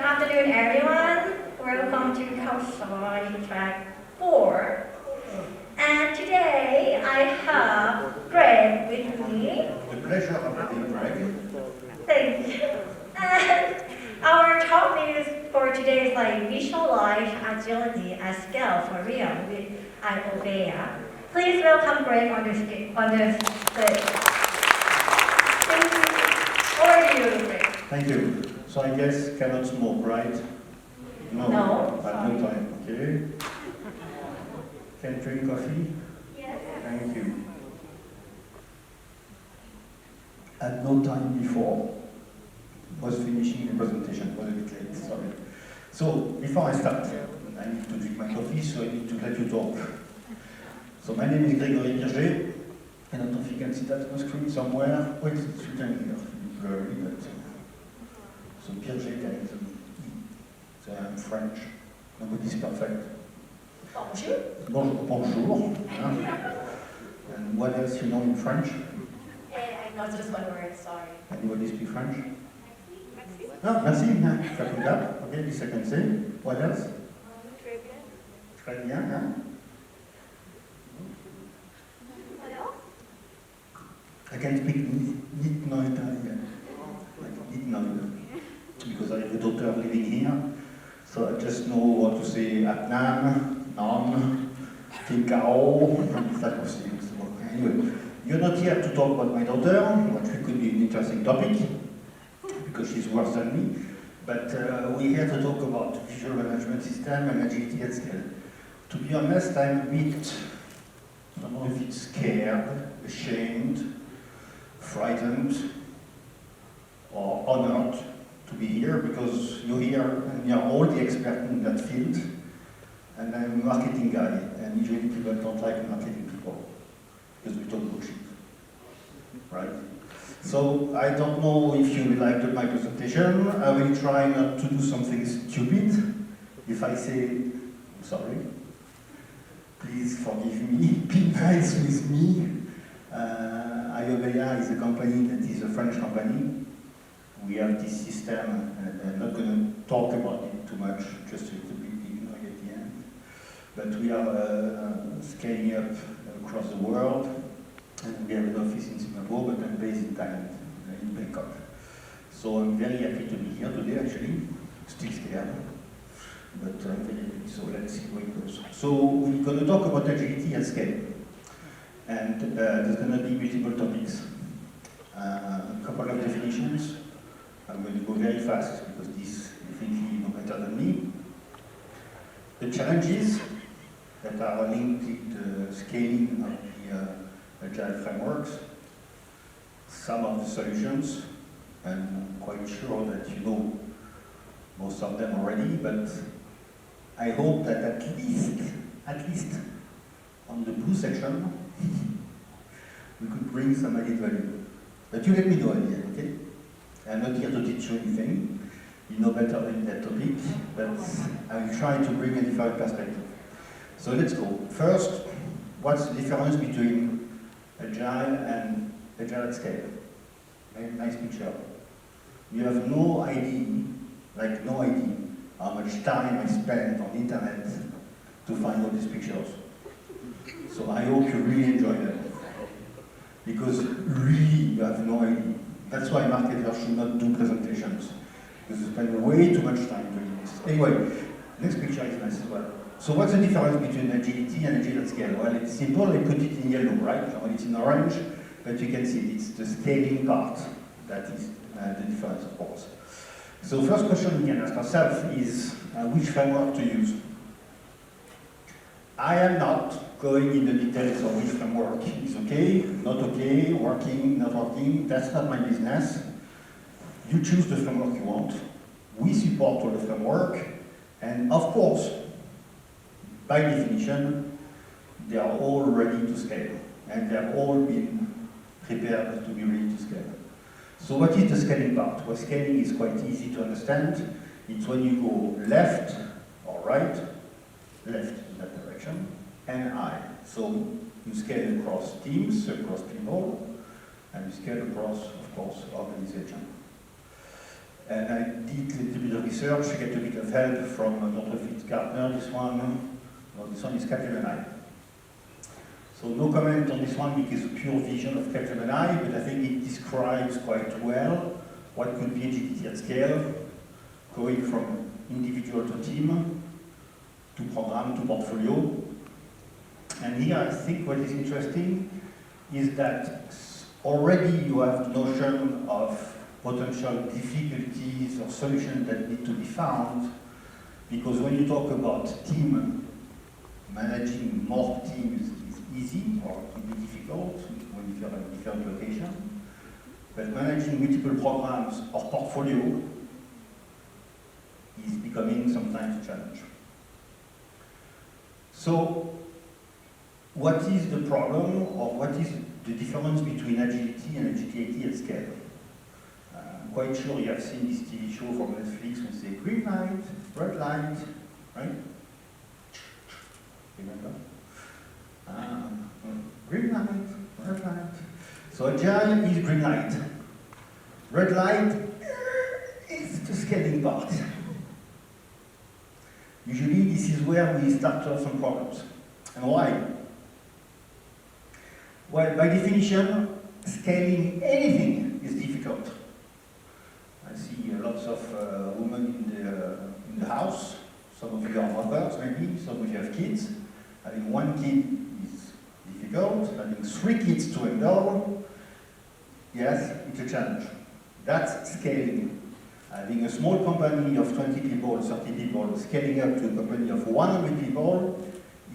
afternoon, everyone. Welcome to Kaohsiung Track 4. And today I have Greg with me. The pleasure of having Greg. Thank you. And our topic for today is like visualize agility at scale for real with iObeya. Please welcome Greg on the stage. Thank you. Over to you, Greg. Thank you. So I guess cannot smoke, right? No. At no time, okay? Can drink coffee? Yes. Thank you. At no time before. Was finishing the presentation, was a bit late, sorry. So, before I start, I need to drink my coffee, so I need to let you talk. So my name is Grégory Birger. I don't know if you can see that on the screen somewhere. Wait, it's written here, blurry, but... So Birger, there is an E. So I'm French. Nobody's perfect. Bonjour. Bonjour. And what else you know in French? I know just one word, sorry. Anybody speak French? No, merci. Clap, clap. Okay, this I can say. What else? Très bien. Très bien, huh? What else? I can speak no Italian. Like no, because I have a daughter living here. So I just know what to say Atnan, Non, Tinkao, that of things. Anyway, you're not here to talk about my daughter, which could be an interesting topic, because she's worse than me. But we're here to talk about visual management system and agility at scale. To be honest, I'm a bit, I don't know if it's scared, ashamed, frightened, or honored to be here, because you're here and you're all the experts in that field, and I'm a marketing guy, and usually people don't like marketing people, because we talk bullshit, right? So I don't know if you liked my presentation. I will try not to do something stupid. If I say, I'm sorry, please forgive me, be nice with me. iObeya is a company that is a French company. We have this system, and I'm not going to talk about it too much, just a little bit ignore at the end. But we are scaling up across the world, and we have an office in Singapore, but I'm based in Thailand, in Bangkok. So I'm very happy to be here today, actually. Still scared, but I'm very happy, so let's see where it goes. So we're going to talk about agility at scale. And there's going to be multiple topics. A couple of definitions. I'm going to go very fast because this you think you know better than me. The challenges that are linked with the scaling of the agile frameworks. Some of the solutions, and I'm quite sure that you know most of them already, but I hope that at least on the blue section, we could bring some added value. But you let me know at the end, okay? I'm not here to teach you anything. You know better than that topic, but I will try to bring a different perspective. So let's go. First, what's the difference between agile and agile at scale? Nice picture. You have no idea, how much time I spent on the internet to find all these pictures. So I hope you really enjoy them. Because really, you have no idea. That's why marketers should not do presentations. Because you spend way too much time doing this. Anyway, next picture is nice as well. So what's the difference between agility and agile at scale? Well, it's simple, I put it in yellow, right? Well, it's in orange, but you can see it's the scaling part that is the difference, of course. So first question we can ask ourselves is which framework to use? I am not going in the details of which framework is okay, not okay, working, not working. That's not my business. You choose the framework you want. We support all the framework. And of course, by definition, they are all ready to scale. And they have all been prepared to be ready to scale. So what is the scaling part? Well, scaling is quite easy to understand. It's when you go left or right, left in that direction, and I. So you scale across teams, across people, and you scale across, of course, organization. And I did a little bit of research, get a bit of help from Dr. Fitzgartner, this one. Well, this one is Capgemini. So no comment on this one because it's pure vision of Capgemini, but I think it describes quite well what could be agility at scale, going from individual to team, to program, to portfolio. And here I think what is interesting is that already you have the notion of potential difficulties or solutions that need to be found, because when you talk about team, managing more teams is easy, or it can be difficult when you are in different locations. But managing multiple programs or portfolio is becoming sometimes a challenge. So, what is the problem, or what is the difference between agility and agility at scale? I'm quite sure you have seen this TV show from Netflix when say green light, red light, right? Remember? Green light, red light. So agile is green light. Red light is the scaling part. Usually this is where we start to have some problems. And why? Well, by definition, scaling anything is difficult. I see lots of women in the house. Some of you are mothers, maybe. Some of you have kids. Having one kid is difficult. Having 3 kids to handle, yes, it's a challenge. That's scaling. Having a small company of 20 people, 30 people, scaling up to a company of 100 people,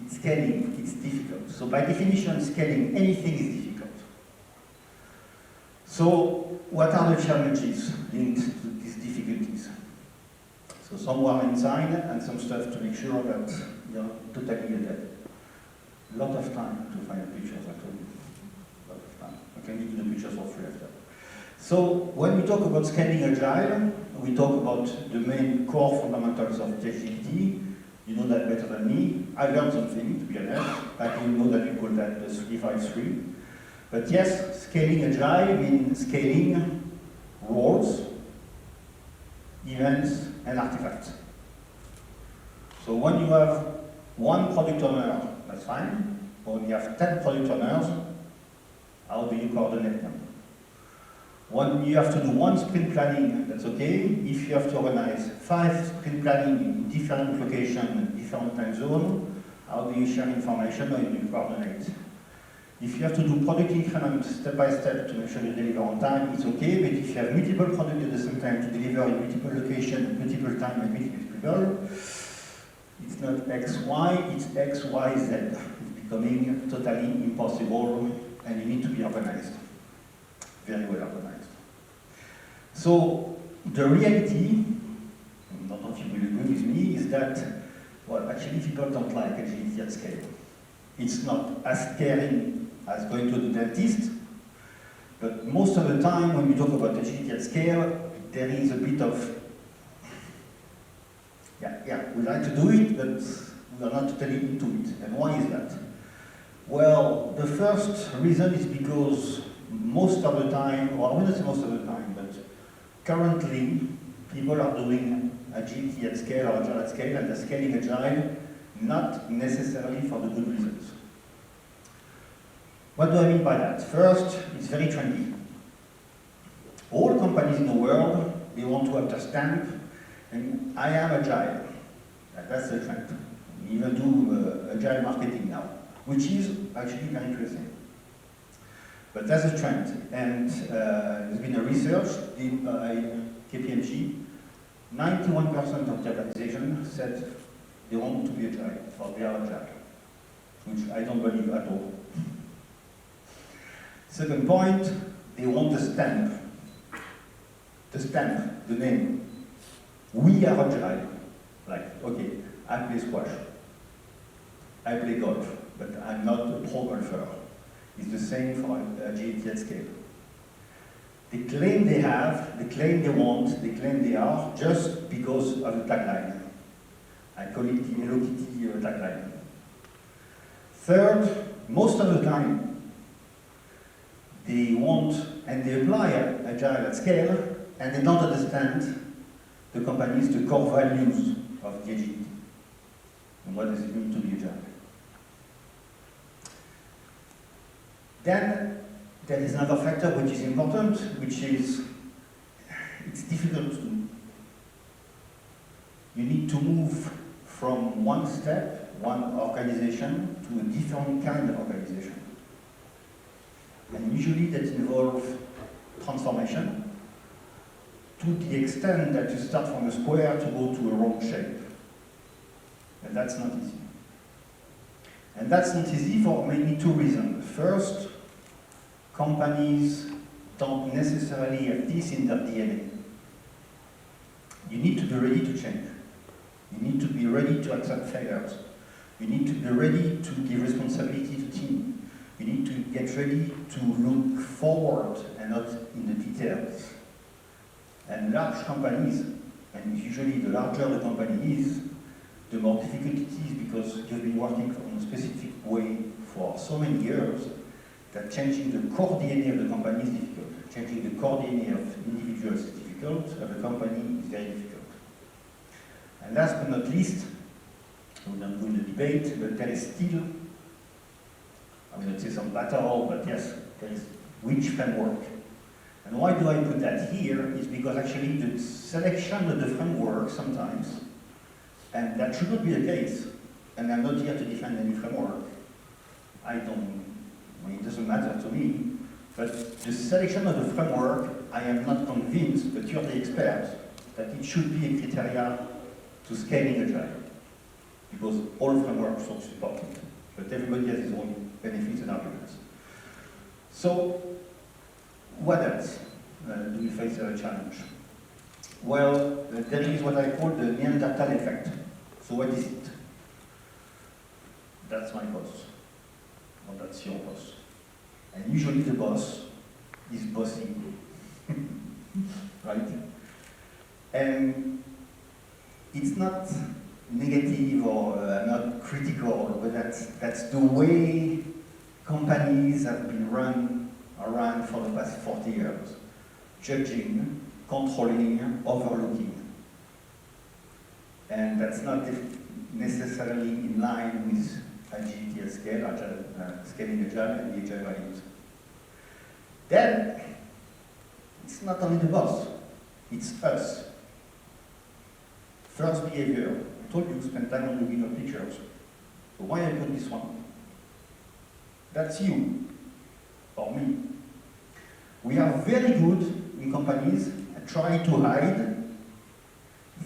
it's scaling, it's difficult. So by definition, scaling anything is difficult. So what are the challenges linked to these difficulties? So some were inside and some stuff to make sure that you're totally adept. A lot of time to find the pictures, I told you. A lot of time. I can give you the pictures for free after. So when we talk about scaling agile, we talk about the main core fundamentals of agility. You know that better than me. I learned something, to be honest. I didn't know that you call that the 353. But yes, scaling agile means scaling roles, events, and artifacts. So when you have one product owner, that's fine. When you have 10 product owners, how do you coordinate them? When you have to do one sprint planning, that's okay. If you have to organize 5 sprint planning in different locations, different time zones, how do you share information or do you coordinate? If you have to do product increment step by step to make sure you deliver on time, it's okay. But if you have multiple products at the same time to deliver in multiple locations, multiple time, and multiple people, it's not X, Y, it's X, Y, Z. It's becoming totally impossible, and you need to be organized. Very well organized. So the reality, not if you will agree with me, is that, well, actually people don't like agility at scale. It's not as scary as going to the dentist, but most of the time when we talk about agility at scale, there is a bit of, we like to do it, but we are not totally into it. And why is that? Well, the first reason is because most of the time, or I wouldn't say most of the time, but currently people are doing agility at scale or agile at scale, and they're scaling agile not necessarily for the good reasons. What do I mean by that? First, it's very trendy. All companies in the world, they want to have the stamp, and I am agile. That's the trend. We even do agile marketing now, which is actually very interesting. But that's a trend, and there's been a research done by KPMG. 91% of the organization said they want to be agile, or they are agile, which I don't believe at all. Second point, they want the stamp. The stamp, the name. We are agile. Like, okay, I play squash. I play golf, but I'm not a pro golfer. It's the same for agility at scale. They claim they have, they claim they want, they claim they are, just because of the tagline. I call it the Hello Kitty tagline. Third, most of the time, they want, and they apply agile at scale, and they don't understand the companies, the core values of the agility. And what does it mean to be agile? Then there is another factor which is important, which is it's difficult to do. You need to move from one step, one organization, to a different kind of organization. And usually that involves transformation to the extent that you start from a square to go to a round shape. And that's not easy. And that's not easy for mainly two reasons. First, companies don't necessarily have this in their DNA. You need to be ready to change. You need to be ready to accept failures. You need to be ready to give responsibility to team. You need to get ready to look forward and not in the details. And large companies, and usually the larger the company is, the more difficult it is because you've been working in a specific way for so many years that changing the core DNA of the company is difficult. Changing the core DNA of individuals is difficult, of the company is very difficult. And last but not least, I will not go into debate, but there is still, I will not say some battle, but yes, there is which framework. And why do I put that here? Is because actually the selection of the framework sometimes, and that should not be the case, and I'm not here to defend any framework. It doesn't matter to me, but the selection of the framework, I am not convinced, but you're the expert, that it should be a criteria to scaling agile. Because all frameworks are supported, but everybody has his own benefits and arguments. So, what else do we face as a challenge? Well, there is what I call the Neanderthal effect. So what is it? That's my boss, or that's your boss. And usually the boss is bossy, right? And it's not negative or not critical, but that's the way companies have been run around for the past 40 years. Judging, controlling, overlooking. And that's not necessarily in line with agility at scale, scaling agile and the agile values. Then, it's not only the boss, it's us. First behavior. I told you to spend time on looking at pictures. So why I put this one? That's you, or me. We are very good in companies at trying to hide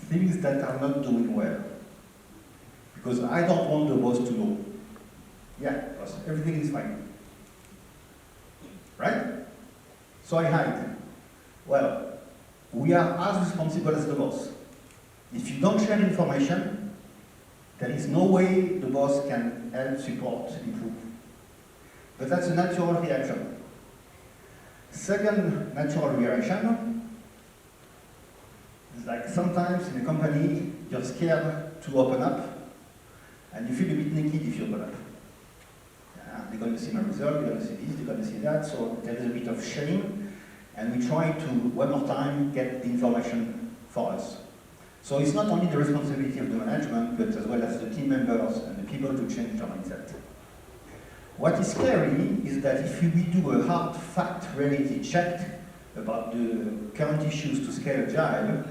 things that are not doing well. Because I don't want the boss to know. Yeah, boss, everything is fine. Right? So I hide. Well, we are as responsible as the boss. If you don't share information, there is no way the boss can help, support, improve. But that's a natural reaction. Second natural reaction is like sometimes in a company, you're scared to open up, and you feel a bit naked if you open up. They're going to see my result, they're going to see this, they're going to see that, so there is a bit of shame, and we try to, one more time, get the information for us. So it's not only the responsibility of the management, but as well as the team members and the people to change their mindset. What is scary is that if we do a hard fact reality check about the current issues to scale agile,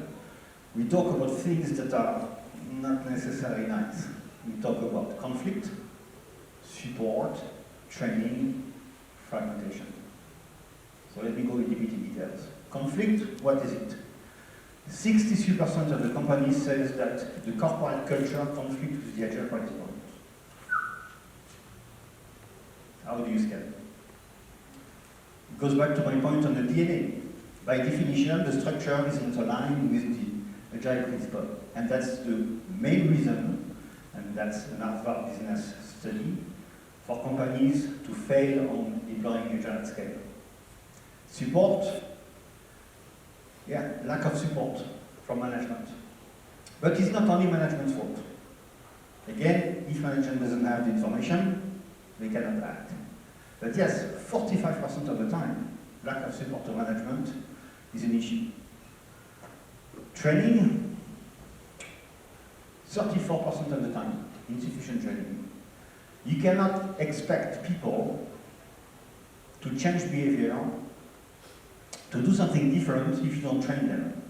we talk about things that are not necessarily nice. We talk about conflict, support, training, fragmentation. So let me go a little bit in details. Conflict, what is it? 63% of the company says that the corporate culture conflicts with the agile principles. How do you scale? It goes back to my point on the DNA. By definition, the structure is not aligned with the agile principle. And that's the main reason, and that's an Harvard business study, for companies to fail on deploying agile at scale. Support, lack of support from management. But it's not only management's fault. Again, if management doesn't have the information, they cannot act. But yes, 45% of the time, lack of support to management is an issue. Training, 34% of the time, insufficient training. You cannot expect people to change behavior, to do something different if you don't train them.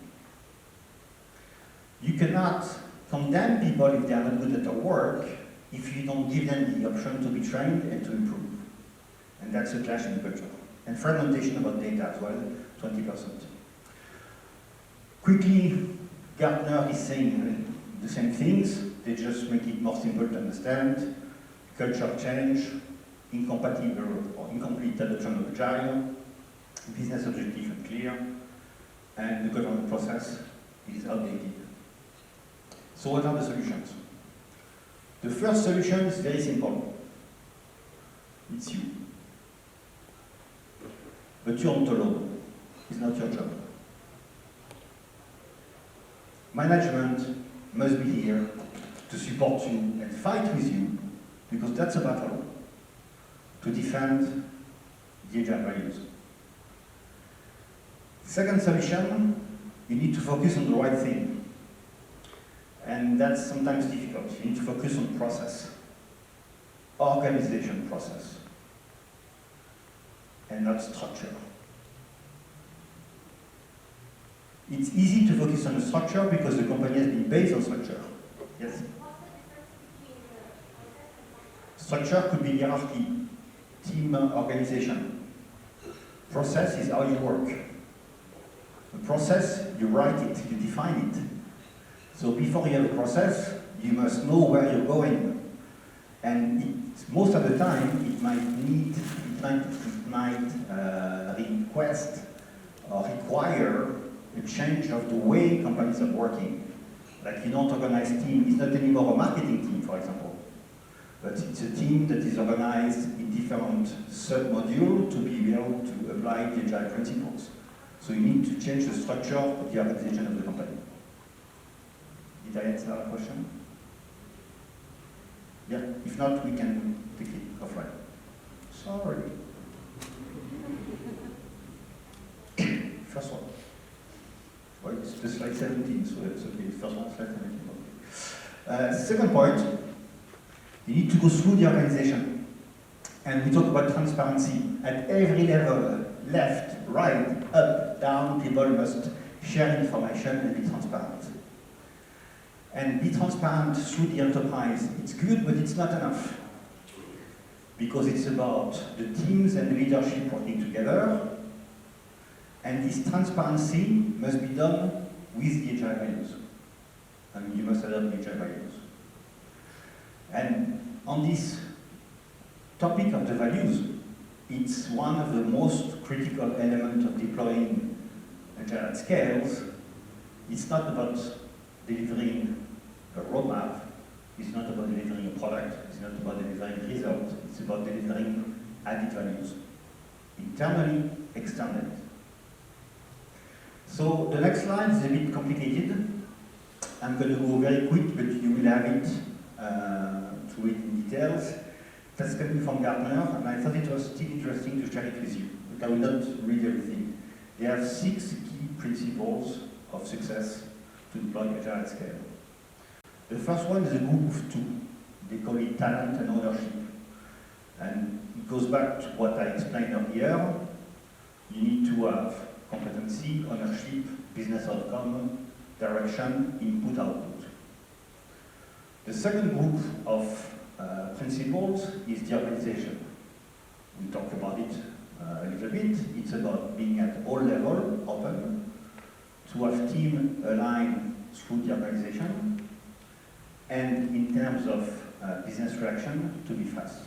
You cannot condemn people if they are not good at their work if you don't give them the option to be trained and to improve. And that's a clash in the culture. And fragmentation about data as well, 20%. Quickly, Gartner is saying the same things, they just make it more simple to understand. Culture change, incompatible or incomplete adoption of agile, business objective unclear, and the government process is outdated. So what are the solutions? The first solution is very simple. It's you. But you're not alone. It's not your job. Management must be here to support you and fight with you, because that's a battle to defend the agile values. Second solution, you need to focus on the right thing. And that's sometimes difficult. You need to focus on process, organization process, and not structure. It's easy to focus on the structure because the company has been based on structure. Yes? Structure could be hierarchy, team organization. Process is how you work. The process, you write it, you define it. So before you have a process, you must know where you're going. And most of the time, it might request or require a change of the way companies are working. Like you don't organize team, it's not anymore a marketing team, for example. But it's a team that is organized in different sub-modules to be able to apply the agile principles. So you need to change the structure of the organization of the company. Did I answer that question? Yeah, if not, we can take it offline. Sorry. First one. Well, it's the slide 17, so it's okay. First one, slide 17. Second point, you need to go through the organization. And we talk about transparency. At every level, left, right, up, down, people must share information and be transparent. And be transparent through the enterprise. It's good, but it's not enough. Because it's about the teams and the leadership working together. And this transparency must be done with the agile values. I mean, you must adopt the agile values. And on this topic of the values, it's one of the most critical elements of deploying agile at scales. It's not about delivering a roadmap, it's not about delivering a product, it's not about delivering results, it's about delivering added values, internally, externally. So the next slide is a bit complicated. I'm going to go very quick, but you will have it to read in details. That's coming from Gartner, and I thought it was still interesting to share it with you, but I will not read everything. They have 6 key principles of success to deploy agile at scale. The first one is a group of 2. They call it talent and ownership. And it goes back to what I explained earlier. You need to have competency, ownership, business outcome, direction, input, output. The second group of principles is the organization. We talked about it a little bit. It's about being at all levels, open, to have team aligned through the organization, and in terms of business reaction, to be fast,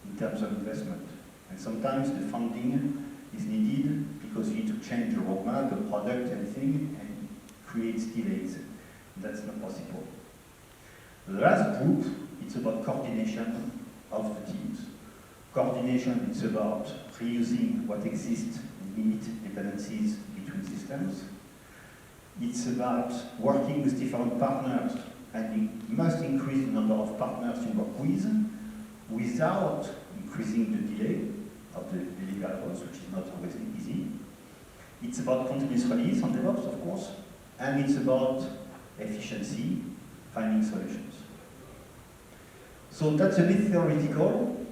in terms of investment. And sometimes the funding is needed because you need to change the roadmap, the product, anything, and creates delays. That's not possible. The last group, it's about coordination of the teams. Coordination, it's about reusing what exists and limit dependencies between systems. It's about working with different partners, and you must increase the number of partners you work with without increasing the delay of the deliverables, which is not always easy. It's about continuous release on DevOps, of course, and it's about efficiency, finding solutions. So that's a bit theoretical.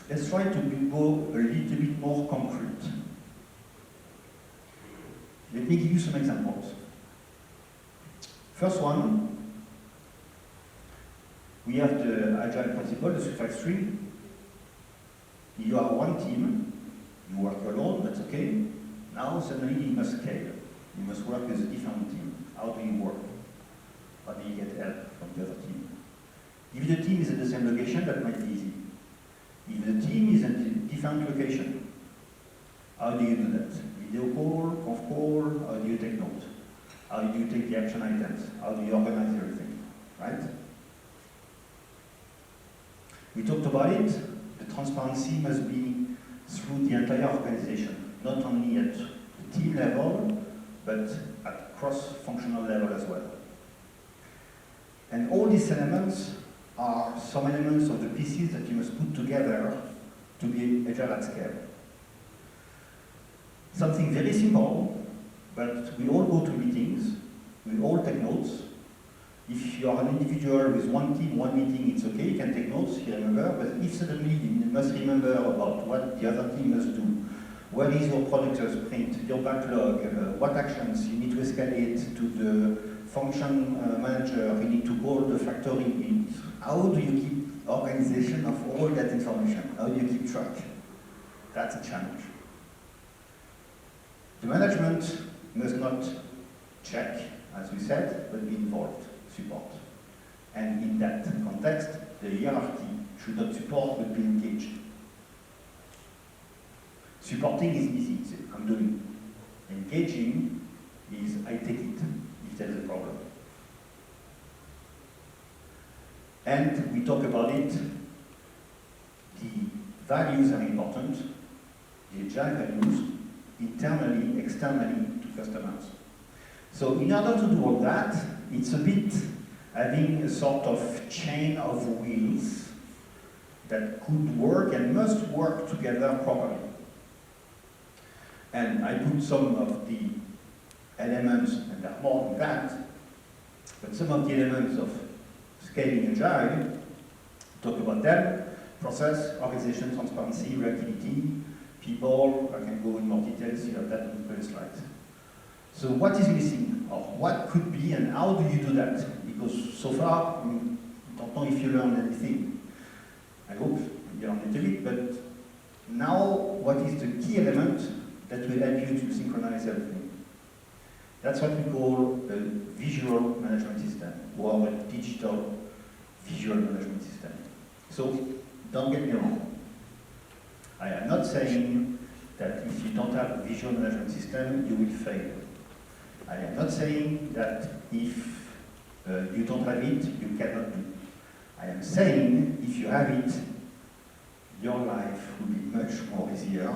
Let's try to go a little bit more concrete. Let me give you some examples. First one, we have the agile principle, the survival stream. You are one team, you work alone, that's okay. Now suddenly you must scale. You must work with a different team. How do you work? How do you get help from the other team? If the team is at the same location, that might be easy. If the team is at a different location, how do you do that? Video call, conf call, how do you take notes? How do you take the action items? How do you organize everything, right? We talked about it. The transparency must be through the entire organization, not only at the team level, but at cross-functional level as well. And all these elements are some elements of the pieces that you must put together to be agile at scale. Something very simple, but we all go to meetings, we all take notes. If you are an individual with one team, one meeting, it's okay, you can take notes, you remember, but if suddenly you must remember about what the other team must do, what is your product sprint, your backlog, what actions you need to escalate to the function manager, you need to call the factory unit. How do you keep organization of all that information? How do you keep track? That's a challenge. The management must not check, as we said, but be involved, support. And in that context, the hierarchy should not support, but be engaged. Supporting is easy, I'm doing. Engaging is I take it if there is a problem. And we talk about it, the values are important, the agile values, internally, externally to customers. So in order to do all that, it's a bit having a sort of chain of wheels that could work and must work together properly. And I put some of the elements, and there are more than that, but some of the elements of scaling agile, talk about them: process, organization, transparency, reactivity, people. I can go in more details, you have that on the previous slide. So what is missing, or what could be, and how do you do that? Because so far, I don't know if you learned anything. I hope you learned a little bit, but now what is the key element that will help you to synchronize everything? That's what we call a visual management system, or a digital visual management system. So don't get me wrong. I am not saying that if you don't have a visual management system, you will fail. I am not saying that if you don't have it, you cannot do. I am saying if you have it, your life will be much more easier,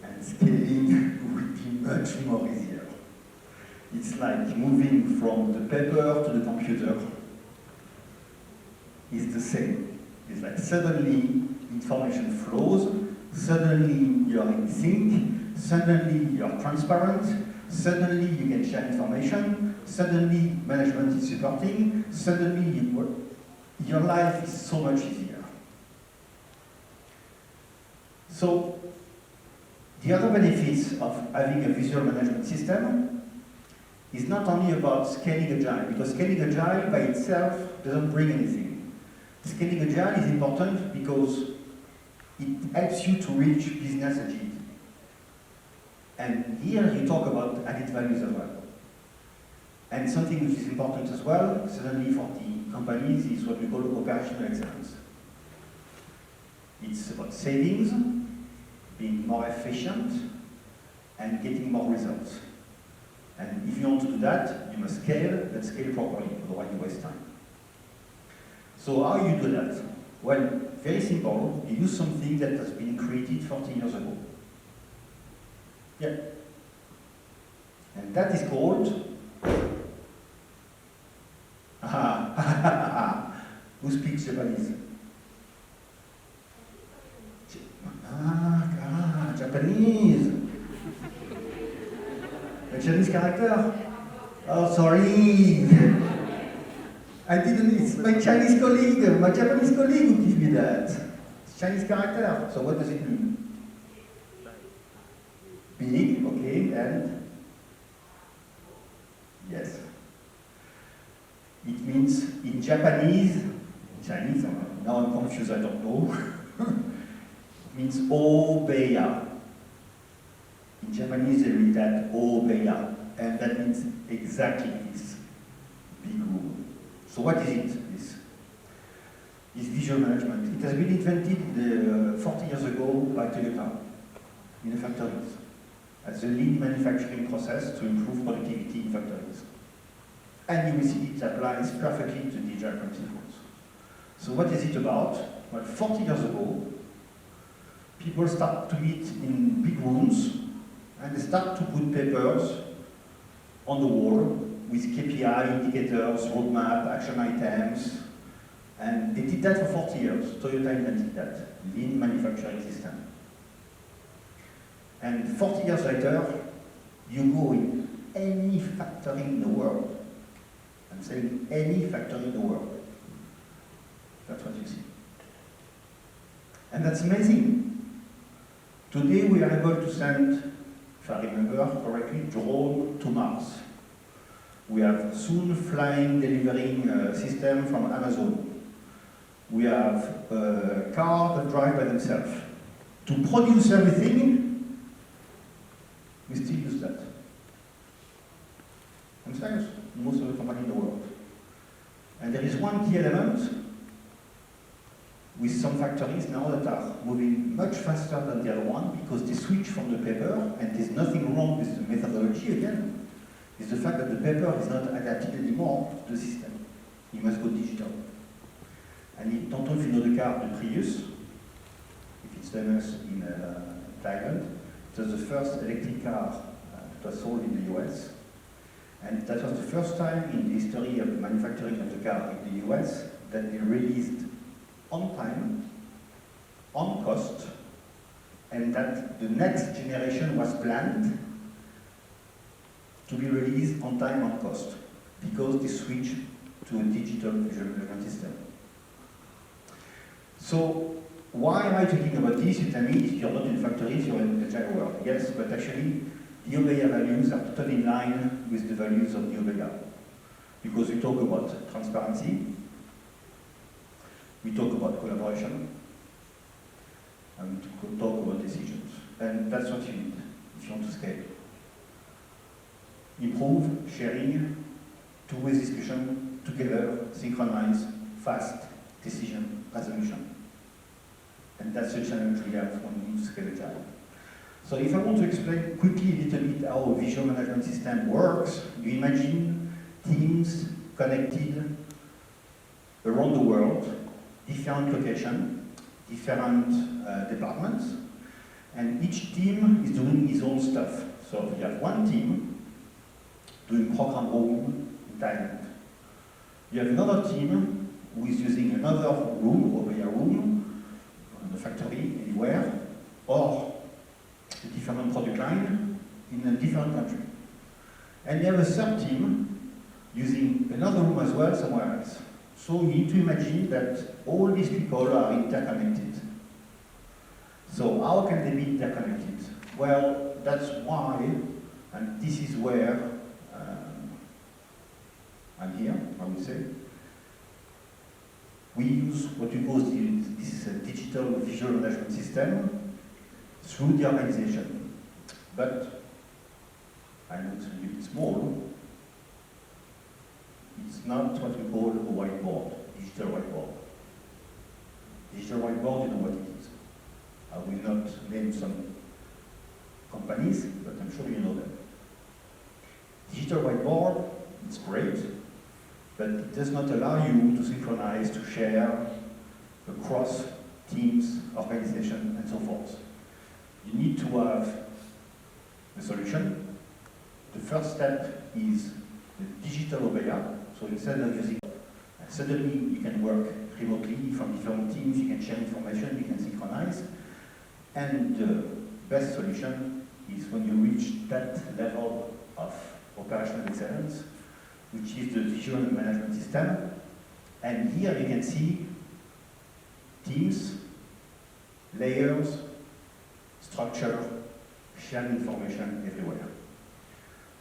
and scaling will be much more easier. It's like moving from the paper to the computer. It's the same. It's like suddenly information flows, suddenly you're in sync, suddenly you're transparent, suddenly you can share information, suddenly management is supporting, suddenly your life is so much easier. So, the other benefits of having a visual management system is not only about scaling agile, because scaling agile by itself doesn't bring anything. Scaling agile is important because it helps you to reach business agility. And here you talk about added values as well. And something which is important as well, certainly for the companies, is what we call operational excellence. It's about savings, being more efficient, and getting more results. And if you want to do that, you must scale, but scale properly, otherwise you waste time. So how you do that? Well, very simple. You use something that has been created 40 years ago. Yeah. And that is called... Who speaks Japanese? Japanese! A Chinese character? Oh, sorry. I didn't, it's my Chinese colleague, my Japanese colleague who gave me that. It's Chinese character. So what does it mean? Big, okay, and? Yes. It means in Japanese, Chinese, now I'm confused, I don't know. It means iObeya. In Japanese, they read that iObeya, and that means exactly this big rule. So what is it? This visual management. It has been invented 40 years ago by Toyota in the factories as a lean manufacturing process to improve productivity in factories. And you will see it applies perfectly to digital principles. So what is it about? Well, 40 years ago, people start to meet in big rooms and they start to put papers on the wall with KPI indicators, roadmap, action items, and they did that for 40 years. Toyota invented that, lean manufacturing system. And 40 years later, you go in any factory in the world. I'm saying any factory in the world. That's what you see. And that's amazing. Today we are able to send, if I remember correctly, drone to Mars. We have soon flying delivering system from Amazon. We have cars that drive by themselves. To produce everything, we still use that. I'm serious, most of the companies in the world. And there is one key element with some factories now that are moving much faster than the other one because they switch from the paper, and there's nothing wrong with the methodology again. It's the fact that the paper is not adapted anymore to the system. You must go digital. And don't know if you know the car, the Prius, if it's famous in Thailand. It was the first electric car that was sold in the US. And that was the first time in the history of the manufacturing of the car in the US that they released on time, on cost, and that the next generation was planned to be released on time, on cost, because they switched to a digital visual management system. So, why am I talking about this? You tell me, if you're not in factories, you're in the agile world. Yes, but actually, the iObeya values are totally in line with the values of the iObeya. Because we talk about transparency, we talk about collaboration, and we talk about decisions. And that's what you need if you want to scale. Improve, sharing, two-way discussion, together, synchronize, fast decision, resolution. And that's the challenge we have when we need to scale agile. So if I want to explain quickly a little bit how a visual management system works, you imagine teams connected around the world, different locations, different departments, and each team is doing his own stuff. So you have one team doing program room in Thailand. You have another team who is using another room, iObeya room, in the factory, anywhere, or a different product line in a different country. And you have a third team using another room as well somewhere else. So you need to imagine that all these people are interconnected. So how can they be interconnected? Well, that's why, and this is where I'm here, I would say. We use what we call this digital visual management system through the organization. But I know it's a bit small. It's not what we call a whiteboard, digital whiteboard. Digital whiteboard, you know what it is. I will not name some companies, but I'm sure you know them. Digital whiteboard, it's great, but it does not allow you to synchronize, to share across teams, organization, and so forth. You need to have a solution. The first step is the digital iObeya. So instead of using, suddenly you can work remotely from different teams, you can share information, you can synchronize. And the best solution is when you reach that level of operational excellence, which is the visual management system. And here you can see teams, layers, structure, shared information everywhere.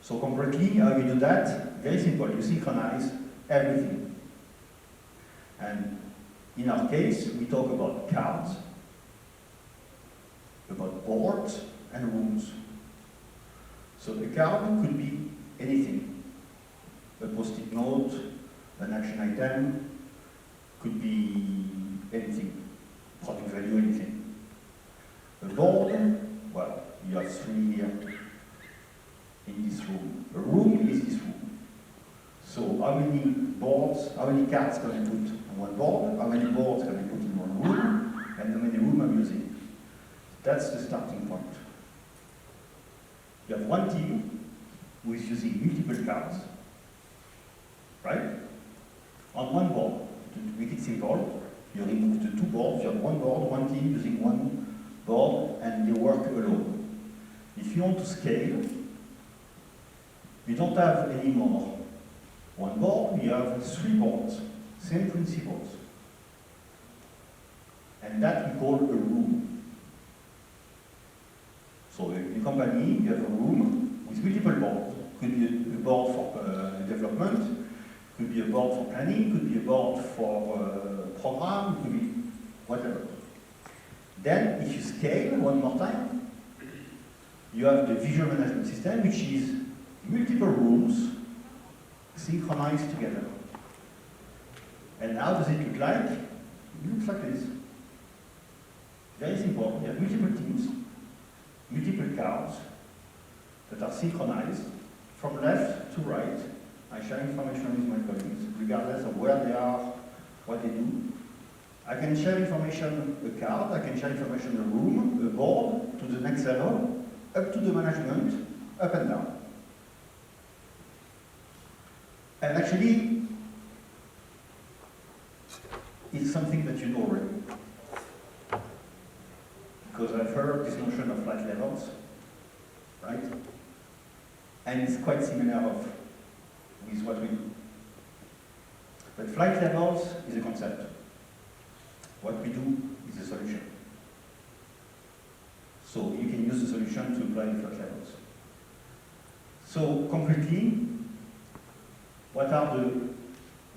So concretely, how you do that? Very simple, you synchronize everything. And in our case, we talk about cards, about boards, and rooms. So a card could be anything. A post-it note, an action item, could be anything. Product value, anything. A board, well, you have 3 here in this room. A room is this room. So how many boards, how many cards can I put on one board? How many boards can I put in one room? And how many rooms I'm using? That's the starting point. You have one team who is using multiple cards, right? On one board. To make it simple, you remove the 2 boards, you have one board, one team using one board, and you work alone. If you want to scale, you don't have anymore one board, you have 3 boards, same principles. And that we call a room. So in a company, you have a room with multiple boards. Could be a board for development, could be a board for planning, could be a board for program, could be whatever. Then, if you scale one more time, you have the visual management system, which is multiple rooms synchronized together. And how does it look like? It looks like this. Very simple. You have multiple teams, multiple cards that are synchronized from left to right. I share information with my colleagues, regardless of where they are, what they do. I can share information, a card, I can share information, a room, a board, to the next level, up to the management, up and down. And actually, it's something that you know already. Because I've heard this notion of flight levels, right? And it's quite similar with what we do. But flight levels is a concept. What we do is a solution. So you can use the solution to apply the flight levels. So concretely, what are the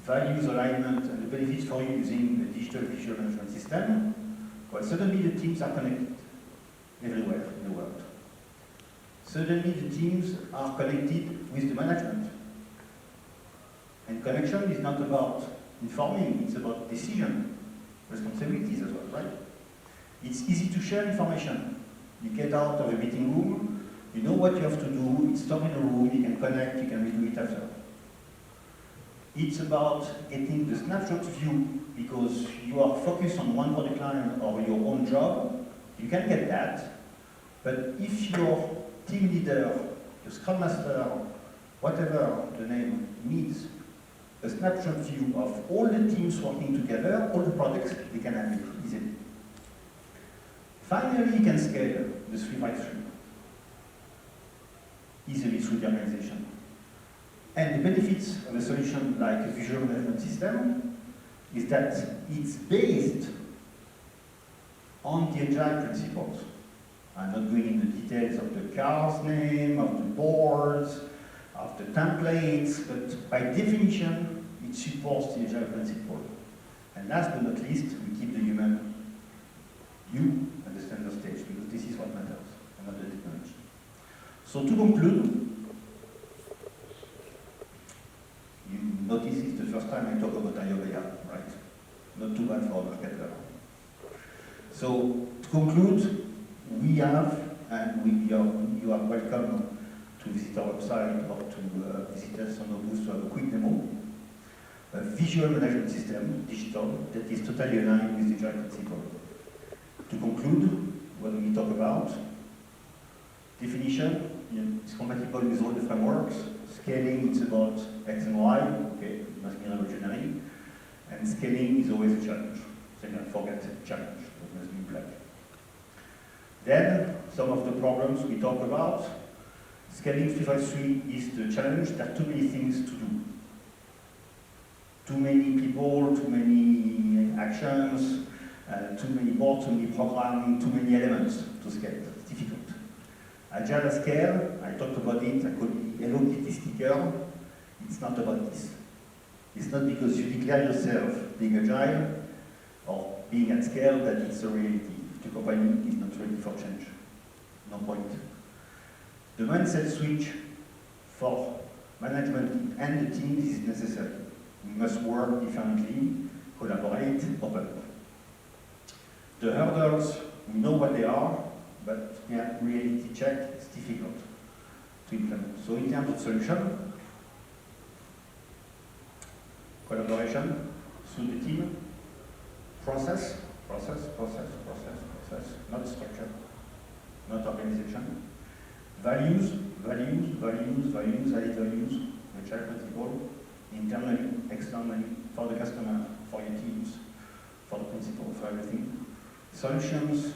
values, alignment, and the benefits for you using the digital visual management system? Well, suddenly the teams are connected everywhere in the world. Suddenly the teams are connected with the management. And connection is not about informing, it's about decision, responsibilities as well, right? It's easy to share information. You get out of a meeting room, you know what you have to do, it's stored in a room, you can connect, you can redo it after. It's about getting the snapshot view because you are focused on one product line or your own job, you can get that. But if your team leader, your scrum master, whatever the name needs, a snapshot view of all the teams working together, all the products, they can have it easily. Finally, you can scale the 3x3 easily through the organization. And the benefits of a solution like a visual management system is that it's based on the agile principles. I'm not going into details of the car's name, of the boards, of the templates, but by definition, it supports the agile principle. And last but not least, we keep the human, you, at the center stage, because this is what matters, and not the technology. So to conclude, you notice it's the first time I talk about iObeya, right? Not too bad for a marketer. So to conclude, we have, and you are welcome to visit our website or to visit us on our booth to have a quick demo. A visual management system, digital, that is totally aligned with the agile principle. To conclude, what we talk about, definition, it's compatible with all the frameworks. Scaling, it's about X and Y, okay, it must be revolutionary. And scaling is always a challenge. So you don't forget challenge, it must be black. Then, some of the problems we talk about. Scaling 353 is the challenge. There are too many things to do. Too many people, too many actions, too many boards, too many programming, too many elements to scale. It's difficult. Agile at scale, I talked about it, I call it Hello Kitty sticker. It's not about this. It's not because you declare yourself being agile or being at scale that it's a reality. If the company is not ready for change, no point. The mindset switch for management and the teams is necessary. We must work differently, collaborate, open. The hurdles, we know what they are, but yeah, reality check, it's difficult to implement. So in terms of solution, collaboration through the team, process, not structure, not organization. Values, added values, which are principle, internally, externally, for the customer, for your teams, for the principal, for everything. Solutions,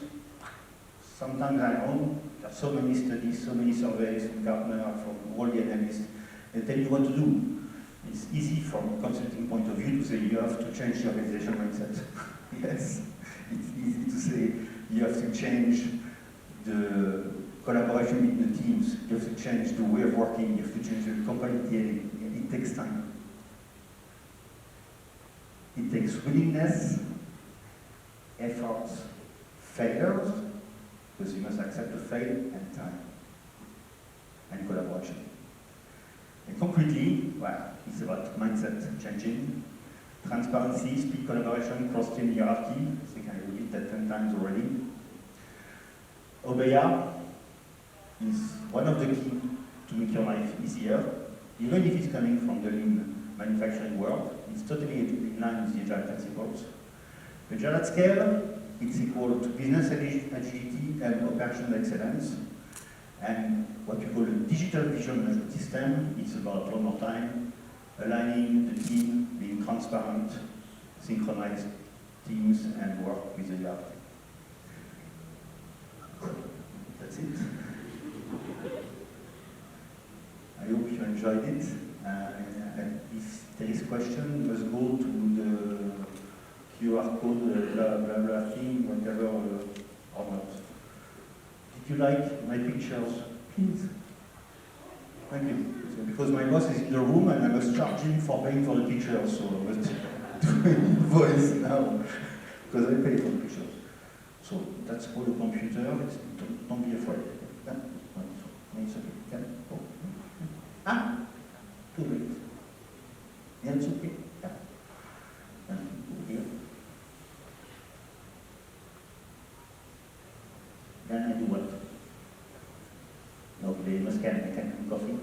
sometimes I own. There are so many studies, so many surveys from Gartner, from all the analysts. They tell you what to do. It's easy from a consulting point of view to say you have to change the organization mindset. Yes, it's easy to say you have to change the collaboration between the teams, you have to change the way of working, you have to change the company DNA. It takes time. It takes willingness, efforts, failures, because you must accept the fail, and time, and collaboration. And concretely, well, it's about mindset changing, transparency, speed collaboration, cross-team hierarchy. I think I repeated that 10 times already. Obeya is one of the key to make your life easier, even if it's coming from the lean manufacturing world. It's totally in line with the agile principles. Agile at scale, it's equal to business agility and operational excellence. And what we call a digital vision management system, it's about, one more time, aligning the team, being transparent, synchronized teams, and work with the hierarchy. That's it. I hope you enjoyed it. And if there is question, you must go to the QR code, blah, blah, blah thing, whatever, or not. Did you like my pictures? Please. Thank you. So, because my boss is in the room and I was charging for paying for the pictures, so I must do an invoice now, because I pay for the pictures. So that's all the computer. Don't be afraid. Yeah? It's okay. Yeah? Oh. Ah, too late. Yeah, it's okay. Yeah. And go here. Then I do what? No, they must can. I can do coffee.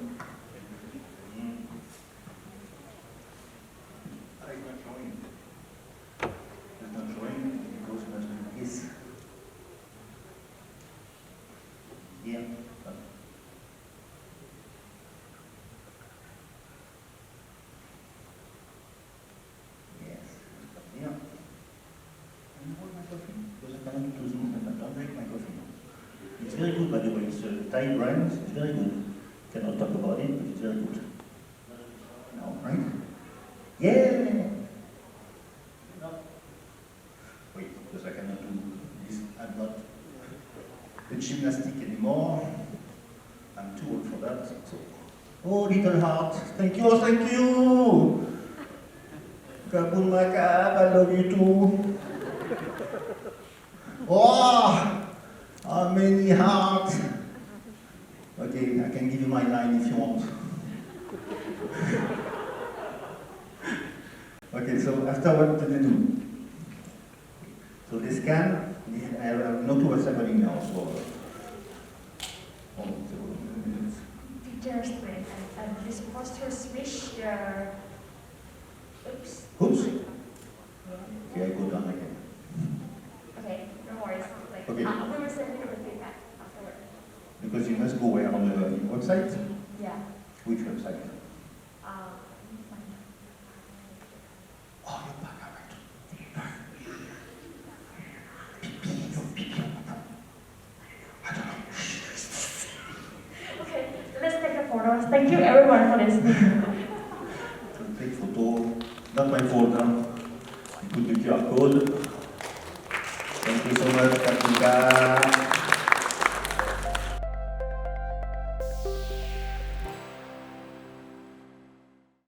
I'm not showing. It's not showing because it must be this. Here. Yes. Here. And hold my coffee because I cannot do things. Don't drink my coffee. It's very good, by the way. It's a Thai brand. It's very good. Cannot talk about it, but it's very good. No, right? Yeah. No. Wait, because I cannot do this. I'm not the gymnastic anymore. I'm too old for that. So. Oh, little heart. Thank you, thank you. Kabul Makab, I love you too. Oh. How many hearts? Okay, I can give you my line if you want. Okay, so after what do they do? So they scan. I have no clue what's happening now. So, Teacher screen and this poster switch the. Oops. oops. Yeah. Okay, I go down again. Okay, no worries. Like, Okay. we will send you the feedback afterward. Because you must go where on the website? Yeah. Which website? Um, Oh, you're back, all right. I don't know. okay, let's us. Thank you everyone for listening. Take photo, not my fault, huh? You put the QR code. Thank you so much, Katinka.